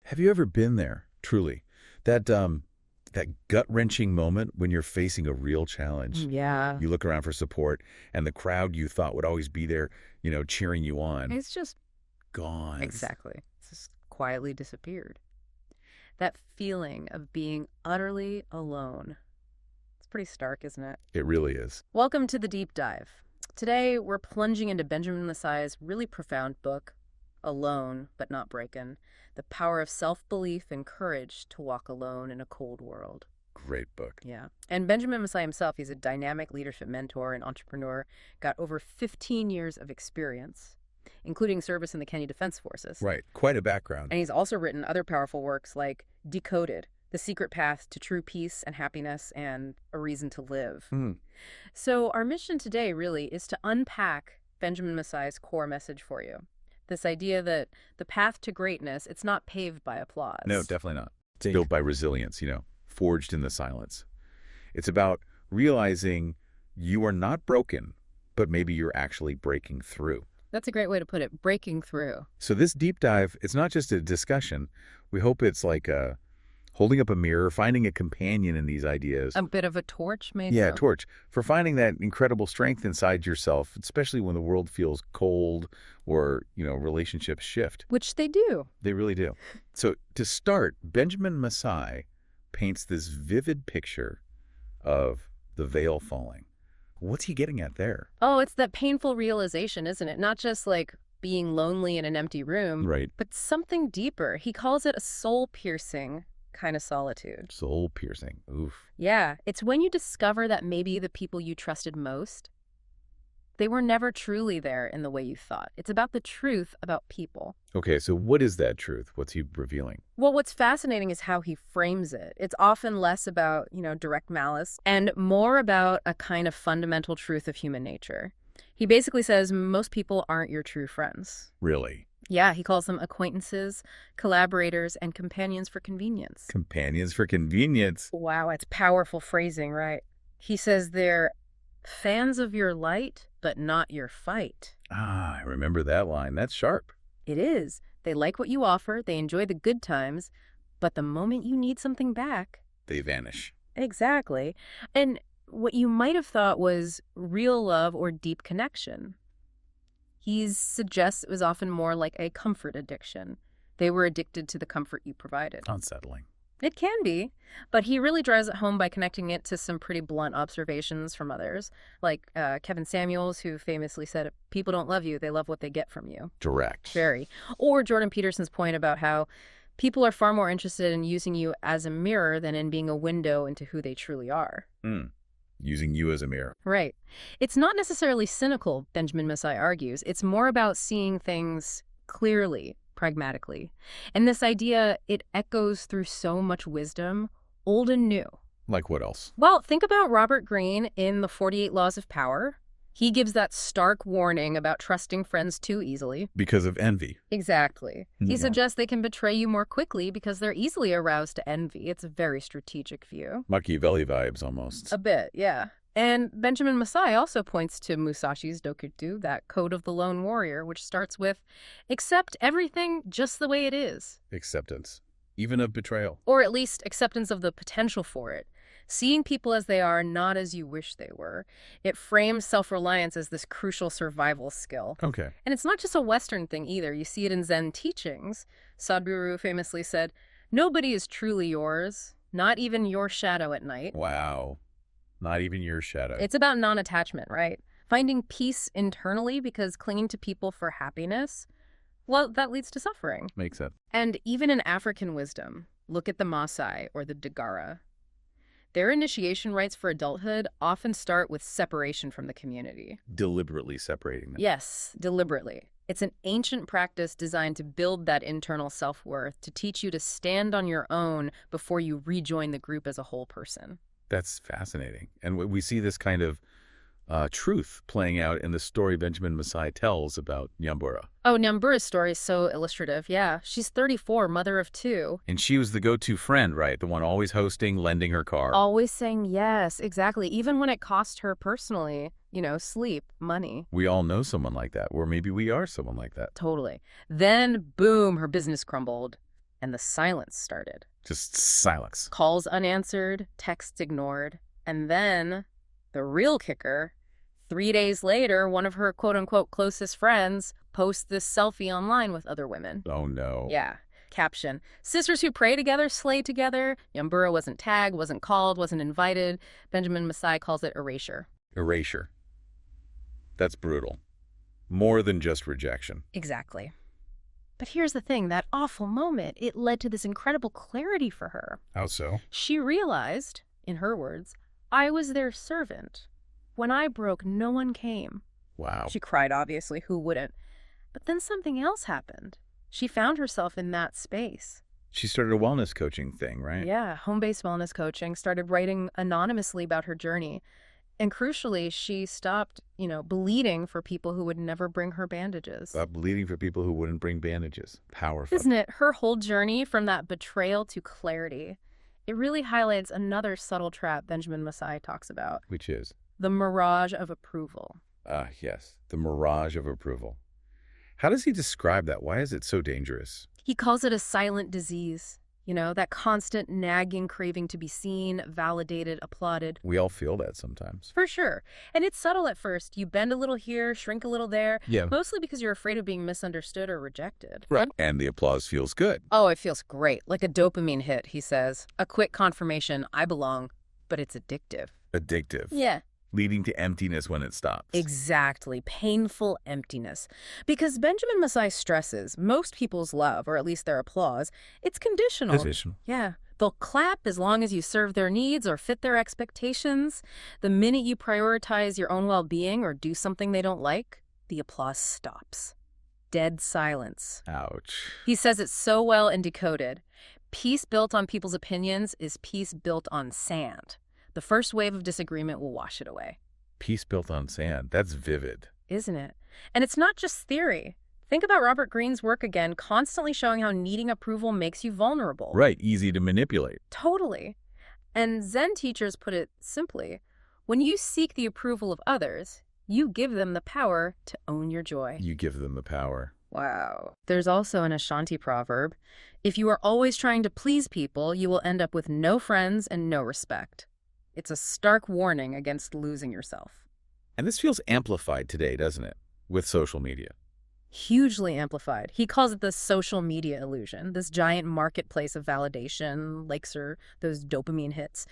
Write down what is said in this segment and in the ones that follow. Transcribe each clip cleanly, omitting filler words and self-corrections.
Have you ever been there, truly? That gut-wrenching moment when you're facing a real challenge. Yeah. You look around for support, and the crowd you thought would always be there, cheering you on, It's just gone. exactly. It's just quietly disappeared. That feeling of being utterly alone. It's pretty stark, isn't it? It really is. Welcome to the deep dive. Today, we're plunging into Benjamin Masai's really profound book, Alone, But Not Broken, The Power of Self-Belief and Courage to Walk Alone in a Cold World. Great book. Yeah. And Benjamin Masai himself, he's a dynamic leadership mentor and entrepreneur, got over 15 years of experience, including service in the Kenya Defense Forces. Right. Quite a background. And he's also written other powerful works like Decoded, The Secret Path to True Peace and Happiness, and A Reason to Live. So our mission today really is to unpack Benjamin Masai's core message for you. This idea that the path to greatness, it's not paved by applause. No, definitely not. It's built by resilience, forged in the silence. It's about realizing you are not broken, but maybe you're actually breaking through. That's a great way to put it, breaking through. So this deep dive, it's not just a discussion. We hope it's like holding up a mirror, finding a companion in these ideas. A bit of a torch, maybe? Yeah, torch. For finding that incredible strength inside yourself, especially when the world feels cold or, relationships shift. Which they do. They really do. So to start, Benjamin Masai paints this vivid picture of the veil falling. What's he getting at there? Oh, it's that painful realization, isn't it? Not just like being lonely in an empty room, Right. but something deeper. He calls it a soul-piercing kind of solitude. Soul piercing. Oof. Yeah, it's when you discover that maybe the people you trusted most, they were never truly there in the way you thought. It's about the truth about people. Okay, so what is that truth? What's he revealing? Well, what's fascinating is how he frames it. It's often less about, direct malice and more about a kind of fundamental truth of human nature. He basically says most people aren't your true friends. Really? Yeah, he calls them acquaintances, collaborators, and companions for convenience. Companions for convenience. Wow, it's powerful phrasing, right? He says they're fans of your light, but not your fight. Ah, I remember that line. That's sharp. It is. They like what you offer, they enjoy the good times, but the moment you need something back... They vanish. Exactly. And what you might have thought was real love or deep connection, he suggests it was often more like a comfort addiction. They were addicted to the comfort you provided. Unsettling. It can be, but he really drives it home by connecting it to some pretty blunt observations from others, like Kevin Samuels, who famously said, if people don't love you, they love what they get from you. Direct. Very. Or Jordan Peterson's point about how people are far more interested in using you as a mirror than in being a window into who they truly are. Using you as a mirror. Right. It's not necessarily cynical, Benjamin Masai argues. It's more about seeing things clearly, pragmatically. And this idea, it echoes through so much wisdom, old and new. Like what else? Well, think about Robert Greene in The 48 Laws of Power. He gives that stark warning about trusting friends too easily. Because of envy. Exactly. He Yeah. suggests they can betray you more quickly because they're easily aroused to envy. It's a very strategic view. Machiavelli vibes almost. A bit, yeah. And Benjamin Masai also points to Musashi's Dokutu, that code of the lone warrior, which starts with, accept everything just the way it is. Acceptance. Even of betrayal. Or at least acceptance of the potential for it. Seeing people as they are, not as you wish they were. It frames self-reliance as this crucial survival skill. Okay. And it's not just a Western thing either. You see it in Zen teachings. Sadhguru famously said, nobody is truly yours, not even your shadow at night. Wow. Not even your shadow. It's about non-attachment, right? Finding peace internally, because clinging to people for happiness, well, that leads to suffering. Makes sense. And even in African wisdom, look at the Maasai or the Dagara. Their initiation rites for adulthood often start with separation from the community. Deliberately separating them. Yes, deliberately. It's an ancient practice designed to build that internal self-worth, to teach you to stand on your own before you rejoin the group as a whole person. That's fascinating. And we see this kind of truth playing out in the story Benjamin Masai tells about Nyambura. Oh, Nyambura's story is so illustrative, yeah. She's 34, mother of 2. And she was the go-to friend, right? The one always hosting, lending her car. Always saying yes, exactly. Even when it cost her personally, sleep, money. We all know someone like that, or maybe we are someone like that. Totally. Then, boom, her business crumbled. And the silence started. Just silence. Calls unanswered, texts ignored. And then, the real kicker, 3 days later, one of her quote-unquote closest friends posts this selfie online with other women. Oh, no. Yeah. Caption, sisters who pray together, slay together. Nyambura wasn't tagged, wasn't called, wasn't invited. Benjamin Masai calls it erasure. Erasure. That's brutal. More than just rejection. Exactly. But here's the thing, that awful moment, it led to this incredible clarity for her. How so? She realized, in her words, I was their servant. When I broke, no one came. Wow. She cried, obviously, who wouldn't? But then something else happened. She found herself in that space. She started a wellness coaching thing, right? Yeah, home-based wellness coaching, started writing anonymously about her journey. And crucially, she stopped, bleeding for people who would never bring her bandages. Stop bleeding for people who wouldn't bring bandages. Powerful. Isn't it? Her whole journey from that betrayal to clarity. It really highlights another subtle trap Benjamin Masai talks about. Which is? The mirage of approval. Yes. The mirage of approval. How does he describe that? Why is it so dangerous? He calls it a silent disease. That constant nagging craving to be seen, validated, applauded. We all feel that sometimes. For sure. And it's subtle at first. You bend a little here, shrink a little there. Yeah. Mostly because you're afraid of being misunderstood or rejected. Right. And the applause feels good. Oh, it feels great. Like a dopamine hit, he says. A quick confirmation, I belong. But it's addictive. Addictive. Yeah. Leading to emptiness when it stops. Exactly. Painful emptiness. Because Benjamin Masai stresses most people's love, or at least their applause, it's conditional. Conditional. Yeah. They'll clap as long as you serve their needs or fit their expectations. The minute you prioritize your own well-being or do something they don't like, the applause stops. Dead silence. Ouch. He says it so well and decoded. Peace built on people's opinions is peace built on sand. The first wave of disagreement will wash it away. Peace built on sand. That's vivid. Isn't it? And it's not just theory. Think about Robert Greene's work again, constantly showing how needing approval makes you vulnerable. Right. Easy to manipulate. Totally. And Zen teachers put it simply, when you seek the approval of others, you give them the power to own your joy. You give them the power. Wow. There's also an Ashanti proverb. If you are always trying to please people, you will end up with no friends and no respect. It's a stark warning against losing yourself. And this feels amplified today, doesn't it? With social media. Hugely amplified. He calls it the social media illusion, this giant marketplace of validation, likes or those dopamine hits.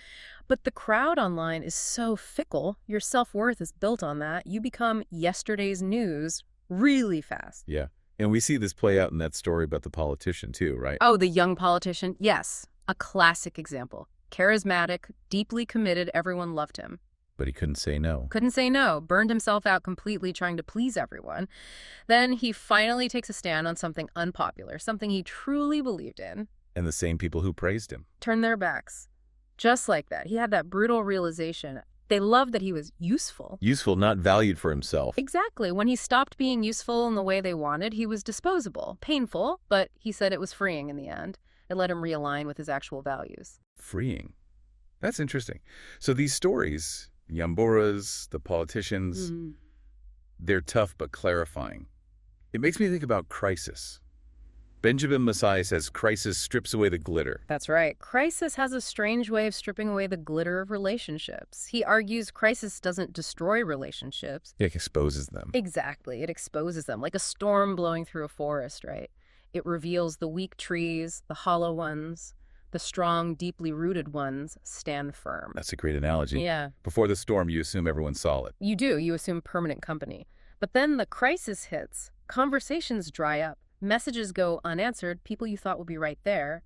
But the crowd online is so fickle, your self-worth is built on that. You become yesterday's news really fast. Yeah. And we see this play out in that story about the politician too, right? Oh, the young politician? Yes. A classic example. Charismatic, deeply committed, everyone loved him. But he couldn't say no. Couldn't say no, burned himself out completely trying to please everyone. Then he finally takes a stand on something unpopular, something he truly believed in. And the same people who praised him turned their backs. Just like that. He had that brutal realization. They loved that he was useful. Useful, not valued for himself. Exactly. When he stopped being useful in the way they wanted, he was disposable. Painful, but he said it was freeing in the end. It let him realign with his actual values. Freeing. That's interesting. So these stories, Nyambura's, the politicians, they're tough but clarifying. It makes me think about crisis. Benjamin Masai says crisis strips away the glitter. That's right. Crisis has a strange way of stripping away the glitter of relationships. He argues crisis doesn't destroy relationships. It exposes them. Exactly. It exposes them, like a storm blowing through a forest, right? It reveals the weak trees, the hollow ones. The strong, deeply rooted ones stand firm. That's a great analogy. Yeah. Before the storm, you assume everyone's solid. You do. You assume permanent company. But then the crisis hits. Conversations dry up. Messages go unanswered. People you thought would be right there,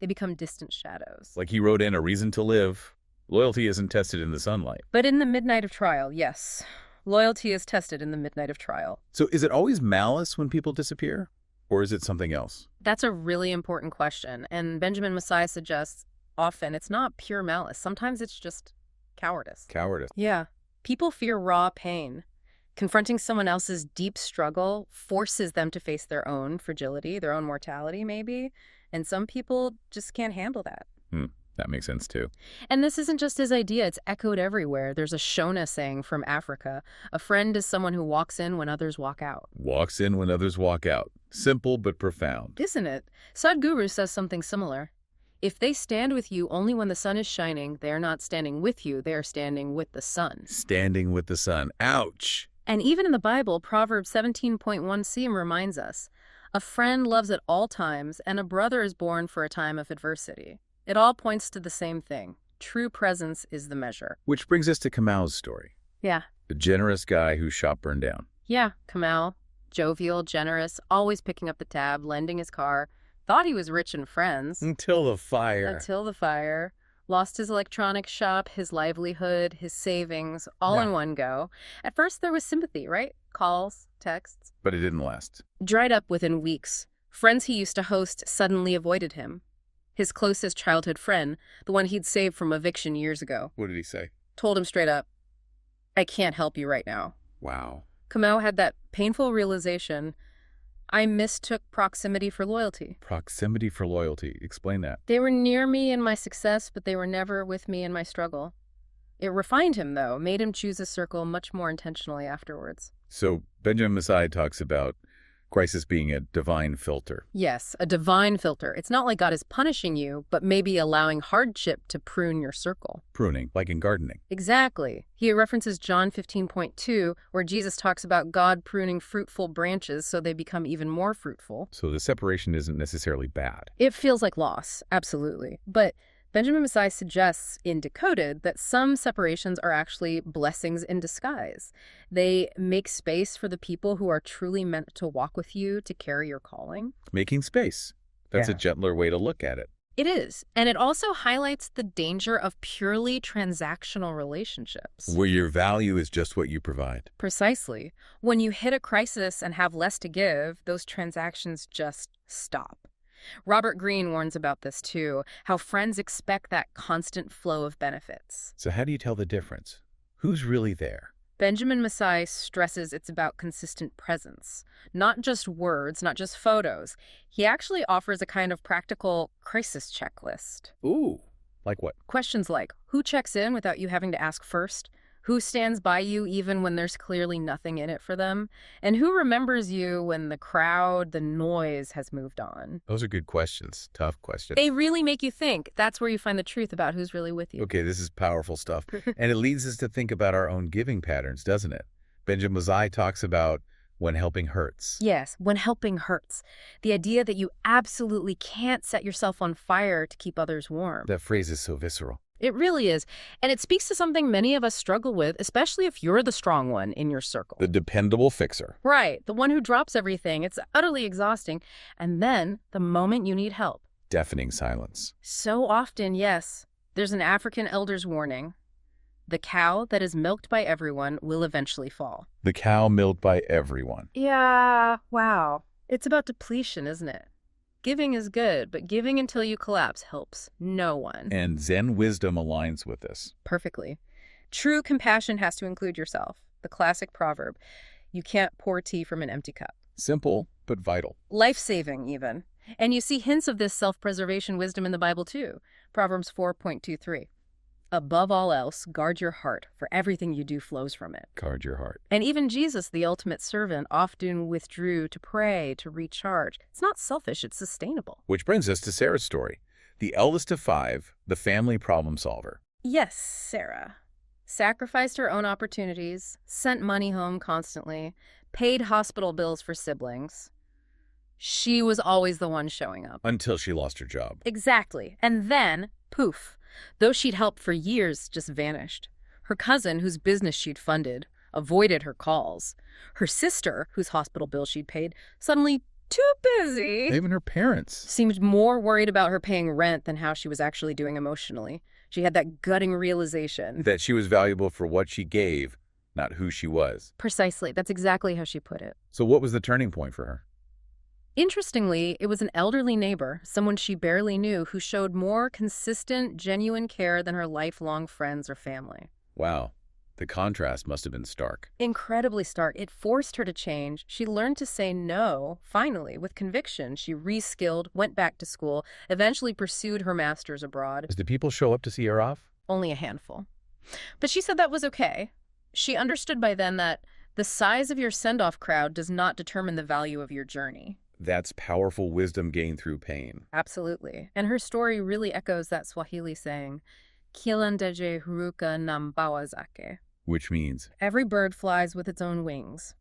they become distant shadows. Like he wrote in A Reason to Live. Loyalty isn't tested in the sunlight. But in the midnight of trial, yes. Loyalty is tested in the midnight of trial. So is it always malice when people disappear? Or is it something else? That's a really important question. And Benjamin Masai suggests often it's not pure malice. Sometimes it's just cowardice. Cowardice. Yeah. People fear raw pain. Confronting someone else's deep struggle forces them to face their own fragility, their own mortality maybe. And some people just can't handle that. That makes sense, too. And this isn't just his idea, it's echoed everywhere. There's a Shona saying from Africa, a friend is someone who walks in when others walk out. Walks in when others walk out. Simple but profound. Isn't it? Sadhguru says something similar. If they stand with you only when the sun is shining, they are not standing with you, they are standing with the sun. Standing with the sun. Ouch! And even in the Bible, Proverbs 17.1c reminds us, a friend loves at all times, and a brother is born for a time of adversity. It all points to the same thing. True presence is the measure. Which brings us to Kamau's story. Yeah. The generous guy whose shop burned down. Yeah, Kamau. Jovial, generous, always picking up the tab, lending his car. Thought he was rich in friends. Until the fire. Until the fire. Lost his electronics shop, his livelihood, his savings, all in one go. At first there was sympathy, right? Calls, texts. But it didn't last. Dried up within weeks. Friends he used to host suddenly avoided him. His closest childhood friend, the one he'd saved from eviction years ago. What did he say? Told him straight up, I can't help you right now. Wow. Kamau had that painful realization, I mistook proximity for loyalty. Proximity for loyalty. Explain that. They were near me in my success, but they were never with me in my struggle. It refined him, though, made him choose a circle much more intentionally afterwards. So Benjamin Massai talks about crisis being a divine filter. Yes, a divine filter. It's not like God is punishing you, but maybe allowing hardship to prune your circle. Pruning, like in gardening. Exactly. He references John 15.2, where Jesus talks about God pruning fruitful branches so they become even more fruitful. So the separation isn't necessarily bad. It feels like loss, absolutely. But Benjamin Massai suggests in Decoded that some separations are actually blessings in disguise. They make space for the people who are truly meant to walk with you, to carry your calling. Making space. That's Yeah. a gentler way to look at it. It is. And it also highlights the danger of purely transactional relationships. Where your value is just what you provide. Precisely. When you hit a crisis and have less to give, those transactions just stop. Robert Greene warns about this too, how friends expect that constant flow of benefits. So how do you tell the difference? Who's really there? Benjamin Massai stresses it's about consistent presence, not just words, not just photos. He actually offers a kind of practical crisis checklist. Ooh. Like what? Questions like, who checks in without you having to ask first? Who stands by you even when there's clearly nothing in it for them? And who remembers you when the crowd, the noise has moved on? Those are good questions. Tough questions. They really make you think. That's where you find the truth about who's really with you. Okay, this is powerful stuff. And it leads us to think about our own giving patterns, doesn't it? Benjamin Massai talks about when helping hurts. Yes, when helping hurts. The idea that you absolutely can't set yourself on fire to keep others warm. That phrase is so visceral. It really is. And it speaks to something many of us struggle with, especially if you're the strong one in your circle. The dependable fixer. Right, the one who drops everything. It's utterly exhausting. And then, the moment you need help. Deafening silence. So often, yes, there's an African elder's warning. The cow that is milked by everyone will eventually fall. The cow milked by everyone. Yeah, wow. It's about depletion, isn't it? Giving is good, but giving until you collapse helps no one. And Zen wisdom aligns with this. Perfectly. True compassion has to include yourself. The classic proverb, you can't pour tea from an empty cup. Simple, but vital. Life-saving, even. And you see hints of this self-preservation wisdom in the Bible, too. Proverbs 4.23. Above all else, guard your heart, for everything you do flows from it. Guard your heart. And even Jesus, the ultimate servant, often withdrew to pray, to recharge. It's not selfish, it's sustainable. Which brings us to Sarah's story. The eldest of 5, the family problem solver. Yes, Sarah. Sacrificed her own opportunities, sent money home constantly, paid hospital bills for siblings. She was always the one showing up. Until she lost her job. Exactly. And then, poof. Those she'd helped for years just vanished. Her cousin, whose business she'd funded, avoided her calls. Her sister, whose hospital bill she'd paid, suddenly too busy. Even her parents. Seemed more worried about her paying rent than how she was actually doing emotionally. She had that gutting realization. That she was valuable for what she gave, not who she was. Precisely. That's exactly how she put it. So what was the turning point for her? Interestingly, it was an elderly neighbor, someone she barely knew, who showed more consistent, genuine care than her lifelong friends or family. Wow. The contrast must have been stark. Incredibly stark. It forced her to change. She learned to say no, finally, with conviction. She reskilled, went back to school, eventually pursued her master's abroad. Did people show up to see her off? Only a handful. But she said that was okay. She understood by then that the size of your send-off crowd does not determine the value of your journey. That's powerful wisdom gained through pain. Absolutely. And her story really echoes that Swahili saying, Kilandeje huruka nambawazake. Which means? Every bird flies with its own wings.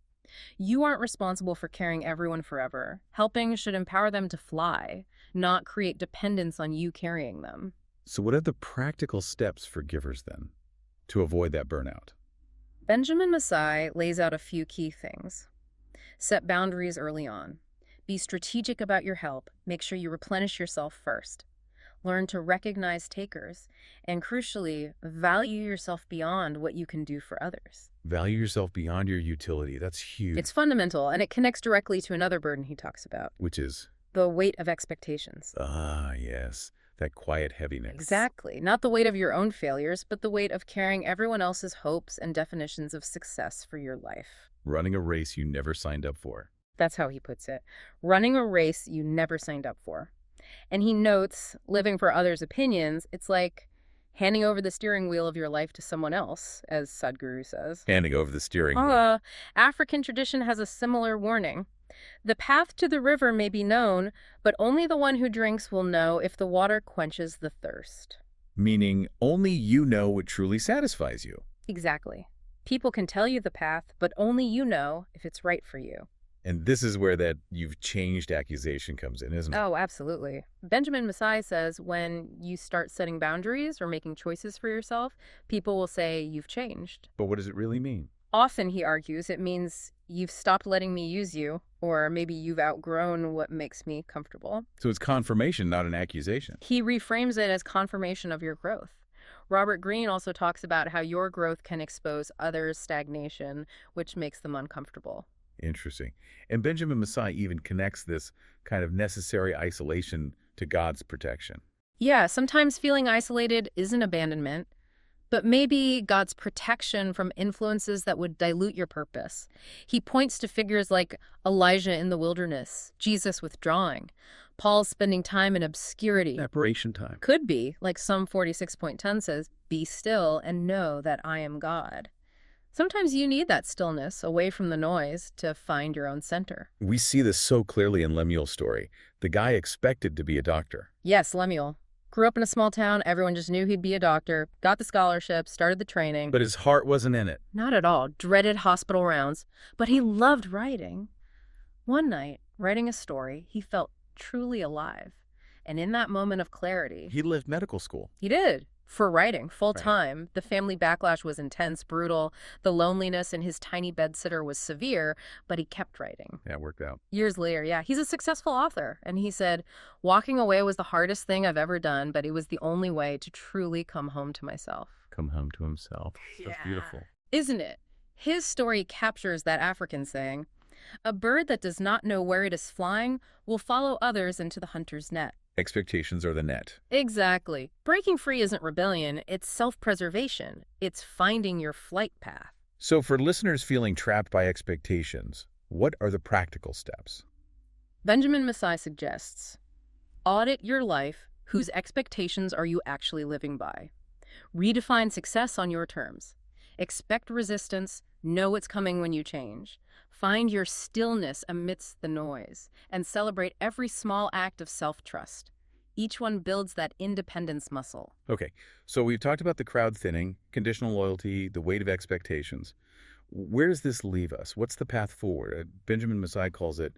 You aren't responsible for carrying everyone forever. Helping should empower them to fly, not create dependence on you carrying them. So what are the practical steps for givers then, to avoid that burnout? Benjamin Masai lays out a few key things. Set boundaries early on. Be strategic about your help. Make sure you replenish yourself first. Learn to recognize takers, and crucially, value yourself beyond what you can do for others. Value yourself beyond your utility. That's huge. It's fundamental, and it connects directly to another burden he talks about. Which is? The weight of expectations. Ah, yes. That quiet heaviness. Exactly. Not the weight of your own failures, but the weight of carrying everyone else's hopes and definitions of success for your life. Running a race you never signed up for. That's how he puts it. Running a race you never signed up for. And he notes, living for others' opinions, it's like handing over the steering wheel of your life to someone else, as Sadhguru says. Handing over the steering wheel. African tradition has a similar warning. The path to the river may be known, but only the one who drinks will know if the water quenches the thirst. Meaning only you know what truly satisfies you. Exactly. People can tell you the path, but only you know if it's right for you. And this is where that "you've changed" accusation comes in, isn't it? Oh, absolutely. Benjamin Masai says when you start setting boundaries or making choices for yourself, people will say you've changed. But what does it really mean? Often, he argues, it means you've stopped letting me use you, or maybe you've outgrown what makes me comfortable. So it's confirmation, not an accusation. He reframes it as confirmation of your growth. Robert Greene also talks about how your growth can expose others' stagnation, which makes them uncomfortable. Interesting. And Benjamin Masai even connects this kind of necessary isolation to God's protection. Yeah, sometimes feeling isolated isn't abandonment, but maybe God's protection from influences that would dilute your purpose. He points to figures like Elijah in the wilderness, Jesus withdrawing, Paul spending time in obscurity. Separation time. Could be, like Psalm 46.10 says, "Be still and know that I am God." Sometimes you need that stillness, away from the noise, to find your own center. We see this so clearly in Lemuel's story. The guy expected to be a doctor. Yes, Lemuel. Grew up in a small town, everyone just knew he'd be a doctor, got the scholarship, started the training. But his heart wasn't in it. Not at all. Dreaded hospital rounds. But he loved writing. One night, writing a story, he felt truly alive. And in that moment of clarity... He left medical school. He did. For writing, full-time. Right. The family backlash was intense, brutal. The loneliness in his tiny bedsitter was severe, but he kept writing. Yeah, it worked out. Years later, yeah. He's a successful author. And he said, walking away was the hardest thing I've ever done, but it was the only way to truly come home to myself. Come home to himself. Yeah. That's beautiful. Isn't it? His story captures that African saying, a bird that does not know where it is flying will follow others into the hunter's net. Expectations are the net. Exactly. Breaking free isn't rebellion, it's self-preservation. It's finding your flight path. So for listeners feeling trapped by expectations, what are the practical steps? Benjamin Masai suggests, audit your life. Whose expectations are you actually living by? Redefine success on your terms. Expect resistance. Know it's coming when you change. Find your stillness amidst the noise and celebrate every small act of self-trust. Each one builds that independence muscle. Okay, so we've talked about the crowd thinning, conditional loyalty, the weight of expectations. Where does this leave us? What's the path forward? Benjamin Masai calls it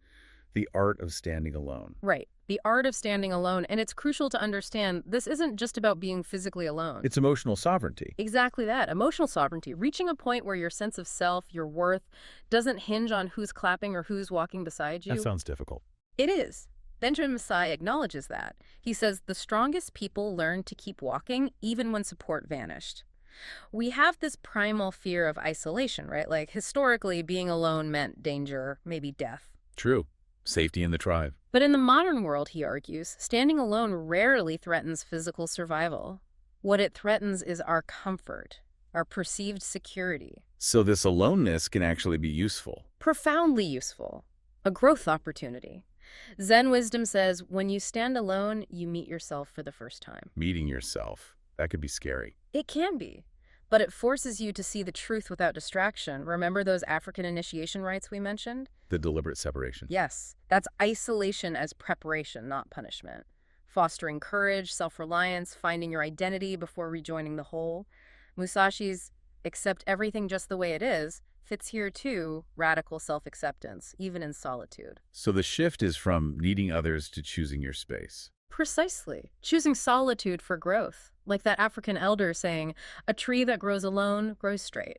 the art of standing alone. Right. The art of standing alone. And it's crucial to understand this isn't just about being physically alone. It's emotional sovereignty. Exactly that. Emotional sovereignty. Reaching a point where your sense of self, your worth, doesn't hinge on who's clapping or who's walking beside you. That sounds difficult. It is. Benjamin Masai acknowledges that. He says the strongest people learn to keep walking even when support vanished. We have this primal fear of isolation, right? Like historically, being alone meant danger, maybe death. True. Safety in the tribe. But in the modern world, he argues, standing alone rarely threatens physical survival. What it threatens is our comfort. our perceived security. So this aloneness can actually be useful. Profoundly useful. A growth opportunity. Zen wisdom says, when you stand alone, you meet yourself for the first time. Meeting yourself. That could be scary. It can be, but it forces you to see the truth without distraction. Remember those African initiation rites we mentioned? The deliberate separation. Yes, that's isolation as preparation, not punishment. Fostering courage, self-reliance, finding your identity before rejoining the whole. Musashi's accept everything just the way it is fits here too, radical self-acceptance, even in solitude. So the shift is from needing others to choosing your space. Precisely. Choosing solitude for growth. Like that African elder saying, a tree that grows alone grows straight.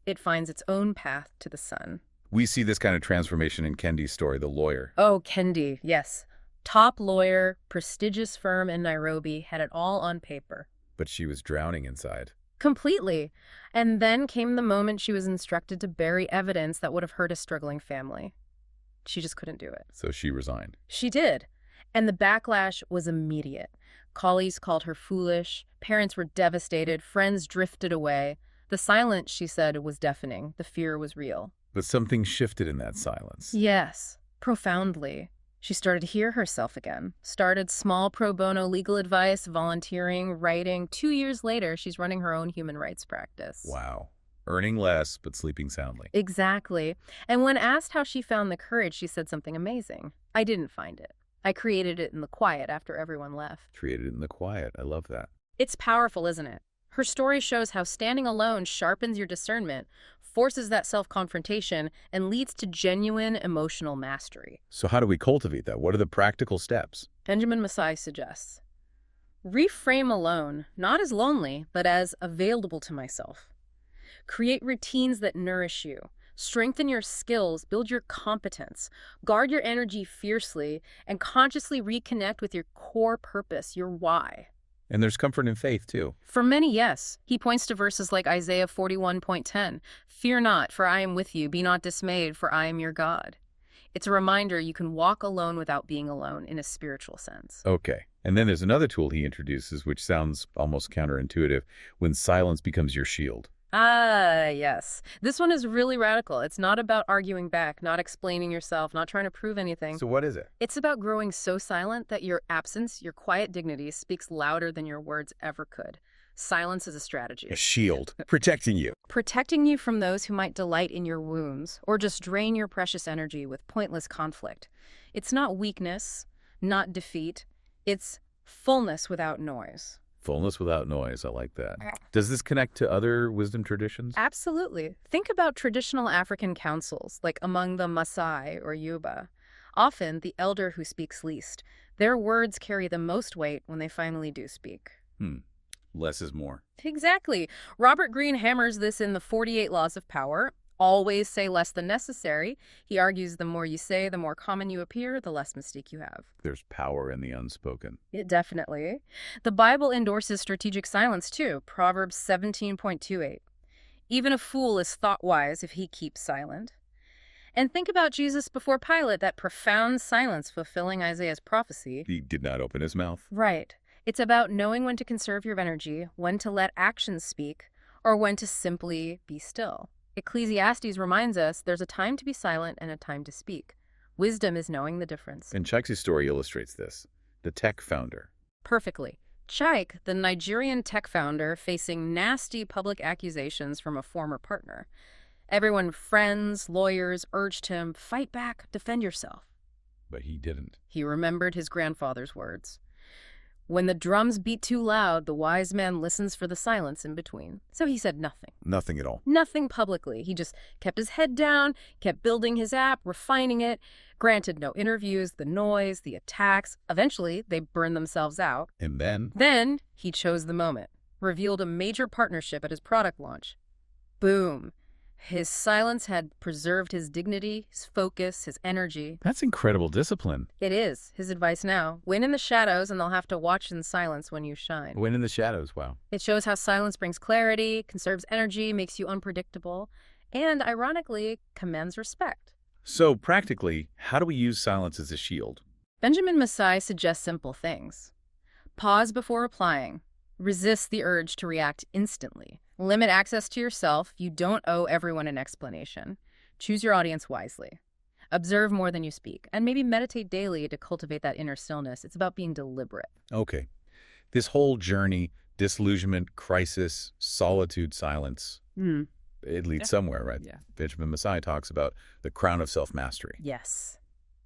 It finds its own path to the sun. We see this kind of transformation in Kendi's story, the lawyer. Oh, Kendi, yes. Top lawyer, prestigious firm in Nairobi, had it all on paper. But she was drowning inside. Completely. And then came the moment she was instructed to bury evidence that would have hurt a struggling family. She just couldn't do it. So she resigned. She did. And the backlash was immediate. Colleagues called her foolish. Parents were devastated. Friends drifted away. The silence, she said, was deafening. The fear was real. But something shifted in that silence. Yes, profoundly. She started to hear herself again. Started small pro bono legal advice, volunteering, writing. 2 years later, she's running her own human rights practice. Wow. Earning less, but sleeping soundly. Exactly. And when asked how she found the courage, she said something amazing. I didn't find it. I created it in the quiet after everyone left. Created it in the quiet. I love that. It's powerful, isn't it? Her story shows how standing alone sharpens your discernment, forces that self-confrontation, and leads to genuine emotional mastery. So how do we cultivate that? What are the practical steps? Benjamin Massai suggests, reframe alone, not as lonely, but as available to myself. Create routines that nourish you. Strengthen your skills, build your competence, guard your energy fiercely, and consciously reconnect with your core purpose, your why. And there's comfort in faith, too. For many, yes. He points to verses like Isaiah 41:10. Fear not, for I am with you. Be not dismayed, for I am your God. It's a reminder you can walk alone without being alone in a spiritual sense. Okay. And then there's another tool he introduces, which sounds almost counterintuitive, when silence becomes your shield. Ah, yes. This one is really radical. It's not about arguing back, not explaining yourself, not trying to prove anything. So what is it? It's about growing so silent that your absence, your quiet dignity, speaks louder than your words ever could. Silence is a strategy. A shield, protecting you. Protecting you from those who might delight in your wounds or just drain your precious energy with pointless conflict. It's not weakness, not defeat. It's fullness without noise. Fullness without noise. I like that. Does this connect to other wisdom traditions? Absolutely. Think about traditional African councils, like among the Maasai or Yuba. Often, the elder who speaks least. Their words carry the most weight when they finally do speak. Less is more. Exactly. Robert Greene hammers this in the 48 Laws of Power. Always say less than necessary. He argues the more you say, the more common you appear, the less mystique you have. There's power in the unspoken. Definitely. The Bible endorses strategic silence, too. Proverbs 17:28. Even a fool is thought wise if he keeps silent. And think about Jesus before Pilate, that profound silence fulfilling Isaiah's prophecy. He did not open his mouth. Right. It's about knowing when to conserve your energy, when to let actions speak, or when to simply be still. Ecclesiastes reminds us there's a time to be silent and a time to speak. Wisdom is knowing the difference. And Chuck's story illustrates this. The tech founder. Perfectly. Chike, the Nigerian tech founder, facing nasty public accusations from a former partner. Everyone, friends, lawyers, urged him, fight back, defend yourself. But he didn't. He remembered his grandfather's words. When the drums beat too loud, the wise man listens for the silence in between. So he said nothing. Nothing at all. Nothing publicly. He just kept his head down, kept building his app, refining it. Granted, no interviews, the noise, the attacks. Eventually, they burned themselves out. And then? Then he chose the moment, revealed a major partnership at his product launch. Boom. His silence had preserved his dignity, his focus, his energy. That's incredible discipline. It is. His advice now. Win in the shadows and they'll have to watch in silence when you shine. Win in the shadows, wow. It shows how silence brings clarity, conserves energy, makes you unpredictable, and, ironically, commands respect. So, practically, how do we use silence as a shield? Benjamin Massai suggests simple things. Pause before replying. Resist the urge to react instantly. Limit access to yourself. You don't owe everyone an explanation. Choose your audience wisely. Observe more than you speak, and maybe meditate daily to cultivate that inner stillness. It's about being deliberate. Okay. This whole journey, disillusionment, crisis, solitude, silence, it leads somewhere, right? Yeah. Benjamin Massai talks about the crown of self-mastery. Yes,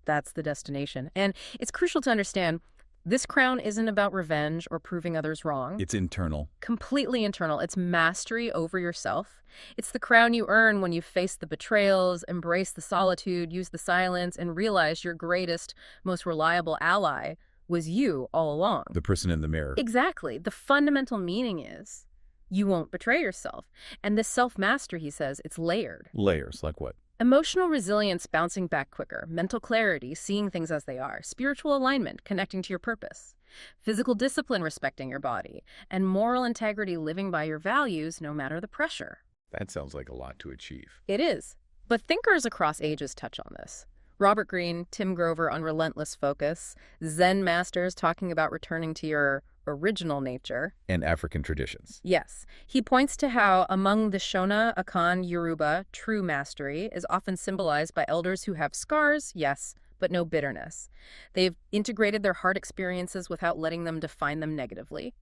that's the destination. And it's crucial to understand this crown isn't about revenge or proving others wrong. It's internal. Completely internal. It's mastery over yourself. It's the crown you earn when you face the betrayals, embrace the solitude, use the silence, and realize your greatest, most reliable ally was you all along. The person in the mirror. Exactly. The fundamental meaning is you won't betray yourself. And this self-mastery, he says, it's layered. Layers, like what? Emotional resilience, bouncing back quicker, mental clarity, seeing things as they are, spiritual alignment, connecting to your purpose, physical discipline, respecting your body, and moral integrity, living by your values no matter the pressure. That sounds like a lot to achieve. It is. But thinkers across ages touch on this. Robert Greene, Tim Grover on relentless focus, Zen masters talking about returning to your original nature. And African traditions. Yes. He points to how among the Shona, Akan, Yoruba, true mastery is often symbolized by elders who have scars, yes, but no bitterness. They've integrated their hard experiences without letting them define them negatively.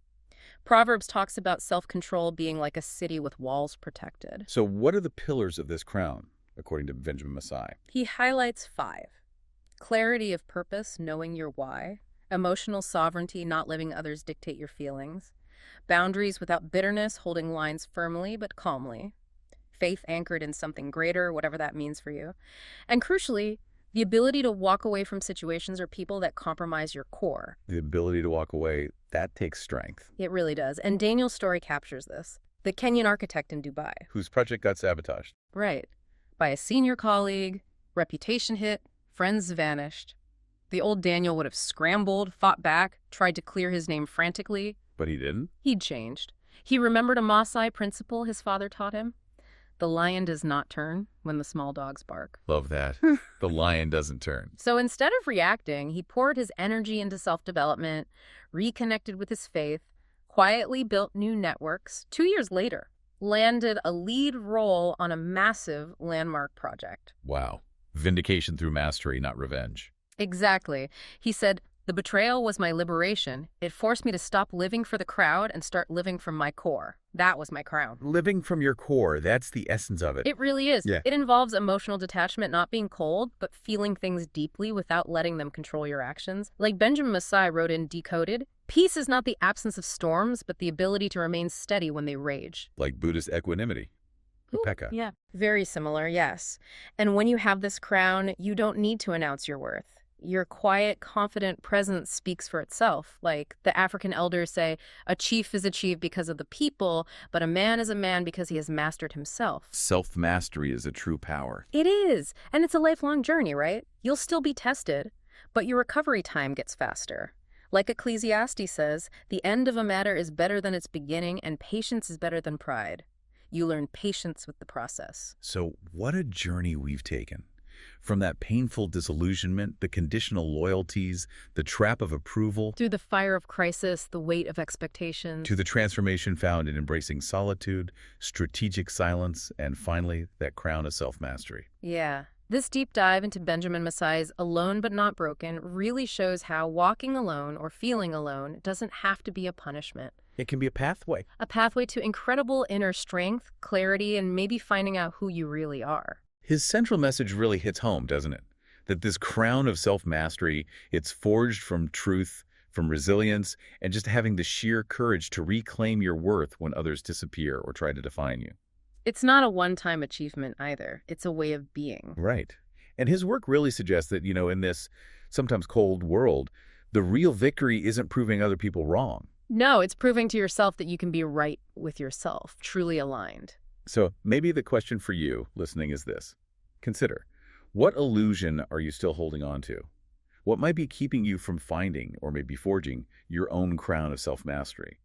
Proverbs talks about self-control being like a city with walls protected. So what are the pillars of this crown, according to Benjamin Massai? He highlights 5. Clarity of purpose, knowing your why. Emotional sovereignty, not letting others dictate your feelings. Boundaries without bitterness, holding lines firmly but calmly. Faith anchored in something greater, whatever that means for you. And crucially, the ability to walk away from situations or people that compromise your core. The ability to walk away, that takes strength. It really does. And Daniel's story captures this. The Kenyan architect in Dubai. Whose project got sabotaged. Right. By a senior colleague, reputation hit, friends vanished. The old Daniel would have scrambled, fought back, tried to clear his name frantically. But he didn't? He'd changed. He remembered a Maasai principle his father taught him. The lion does not turn when the small dogs bark. Love that. The lion doesn't turn. So instead of reacting, he poured his energy into self-development, reconnected with his faith, quietly built new networks. 2 years later, landed a lead role on a massive landmark project. Wow. Vindication through mastery, not revenge. Exactly. He said, the betrayal was my liberation. It forced me to stop living for the crowd and start living from my core. That was my crown. Living from your core, that's the essence of it. It really is. Yeah. It involves emotional detachment, not being cold, but feeling things deeply without letting them control your actions. Like Benjamin Massai wrote in Decoded, peace is not the absence of storms, but the ability to remain steady when they rage. Like Buddhist equanimity. Upeka. Yeah. Very similar, yes. And when you have this crown, you don't need to announce your worth. Your quiet, confident presence speaks for itself. Like the African elders say, a chief is a chief because of the people, but a man is a man because he has mastered himself. Self-mastery is a true power. It is. And it's a lifelong journey, right? You'll still be tested, but your recovery time gets faster. Like Ecclesiastes says, the end of a matter is better than its beginning, and patience is better than pride. You learn patience with the process. So what a journey we've taken. From that painful disillusionment, the conditional loyalties, the trap of approval, through the fire of crisis, the weight of expectations, to the transformation found in embracing solitude, strategic silence, and finally, that crown of self-mastery. Yeah. This deep dive into Benjamin Massai's Alone But Not Broken really shows how walking alone or feeling alone doesn't have to be a punishment. It can be a pathway. A pathway to incredible inner strength, clarity, and maybe finding out who you really are. His central message really hits home, doesn't it? That this crown of self-mastery, it's forged from truth, from resilience, and just having the sheer courage to reclaim your worth when others disappear or try to define you. It's not a one-time achievement either. It's a way of being. Right. And his work really suggests that, in this sometimes cold world, the real victory isn't proving other people wrong. No, it's proving to yourself that you can be right with yourself, truly aligned. So maybe the question for you listening is this. Consider, what illusion are you still holding on to? What might be keeping you from finding or maybe forging your own crown of self-mastery?